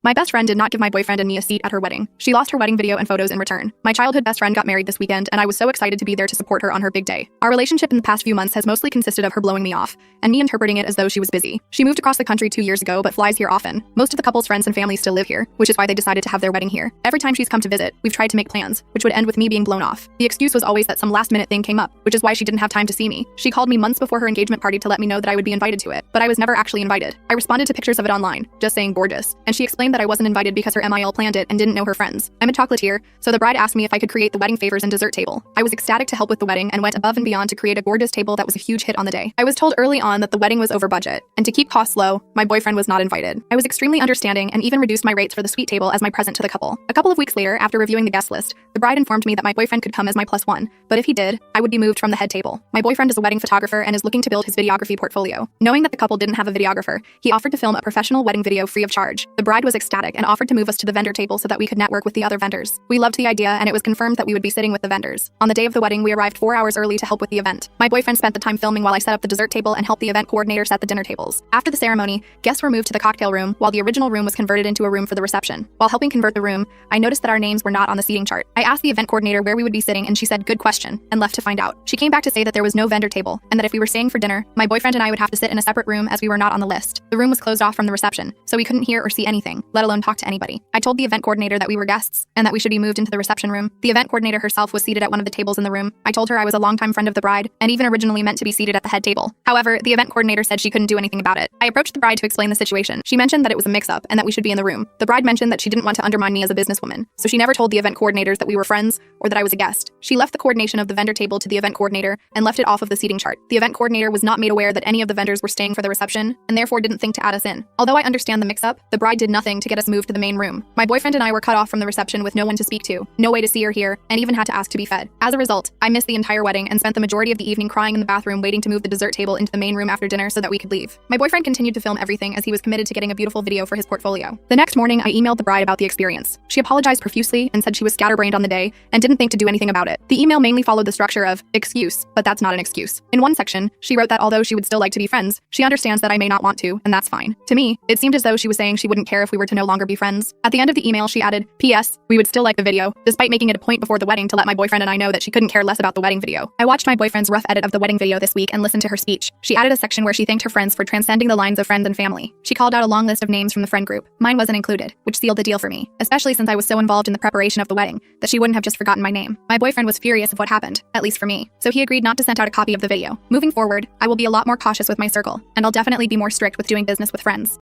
My best friend did not give my boyfriend and me a seat at her wedding. She lost her wedding video and photos in return. My childhood best friend got married this weekend, and I was so excited to be there to support her on her big day. Our relationship in the past few months has mostly consisted of her blowing me off, and me interpreting it as though she was busy. She moved across the country 2 years ago, but flies here often. Most of the couple's friends and family still live here, which is why they decided to have their wedding here. Every time she's come to visit, we've tried to make plans, which would end with me being blown off. The excuse was always that some last-minute thing came up, which is why she didn't have time to see me. She called me months before her engagement party to let me know that I would be invited to it, but I was never actually invited. I responded to pictures of it online, just saying gorgeous, and she explained that I wasn't invited because her MIL planned it and didn't know her friends. I'm a chocolatier, so the bride asked me if I could create the wedding favors and dessert table. I was ecstatic to help with the wedding and went above and beyond to create a gorgeous table that was a huge hit on the day. I was told early on that the wedding was over budget, and to keep costs low, my boyfriend was not invited. I was extremely understanding and even reduced my rates for the suite table as my present to the couple. A couple of weeks later, after reviewing the guest list, the bride informed me that my boyfriend could come as my +1, but if he did, I would be moved from the head table. My boyfriend is a wedding photographer and is looking to build his videography portfolio. Knowing that the couple didn't have a videographer, he offered to film a professional wedding video free of charge. The bride was ecstatic and offered to move us to the vendor table so that we could network with the other vendors. We loved the idea, and it was confirmed that we would be sitting with the vendors. On the day of the wedding, we arrived 4 hours early to help with the event. My boyfriend spent the time filming while I set up the dessert table and helped the event coordinator set the dinner tables. After the ceremony, guests were moved to the cocktail room, while the original room was converted into a room for the reception. While helping convert the room, I noticed that our names were not on the seating chart. I asked the event coordinator where we would be sitting, and she said, "Good question," and left to find out. She came back to say that there was no vendor table, and that if we were staying for dinner, my boyfriend and I would have to sit in a separate room as we were not on the list. The room was closed off from the reception, so we couldn't hear or see anything, let alone talk to anybody. I told the event coordinator that we were guests, and that we should be moved into the reception room. The event coordinator herself was seated at one of the tables in the room. I told her I was a longtime friend of the bride, and even originally meant to be seated at the head table. However, the event coordinator said she couldn't do anything about it. I approached the bride to explain the situation. She mentioned that it was a mix-up, and that we should be in the room. The bride mentioned that she didn't want to undermine me as a businesswoman, so she never told the event coordinators that we were friends, or that I was a guest. She left the coordination of the vendor table to the event coordinator, and left it off of the seating chart. The event coordinator was not made aware that any of the vendors were staying for the reception, and therefore didn't think to add us in. Although I understand the mix-up, the bride did nothing to get us moved to the main room. My boyfriend and I were cut off from the reception with no one to speak to, no way to see or hear, and even had to ask to be fed. As a result, I missed the entire wedding and spent the majority of the evening crying in the bathroom waiting to move the dessert table into the main room after dinner so that we could leave. My boyfriend continued to film everything as he was committed to getting a beautiful video for his portfolio. The next morning, I emailed the bride about the experience. She apologized profusely and said she was scatterbrained on the day and didn't think to do anything about it. The email mainly followed the structure of excuse, but that's not an excuse. In one section, she wrote that although she would still like to be friends, she understands that I may not want to, and that's fine. To me, it seemed as though she was saying she wouldn't care if we were to no longer be friends. At the end of the email, she added, "P.S. We would still like the video," despite making it a point before the wedding to let my boyfriend and I know that she couldn't care less about the wedding video. I watched my boyfriend's rough edit of the wedding video this week and listened to her speech. She added a section where she thanked her friends for transcending the lines of friends and family. She called out a long list of names from the friend group. Mine wasn't included, which sealed the deal for me, especially since I was so involved in the preparation of the wedding that she wouldn't have just forgotten my name. My boyfriend was furious of what happened, at least for me, so he agreed not to send out a copy of the video. Moving forward, I will be a lot more cautious with my circle, and I'll definitely be more strict with doing business with friends.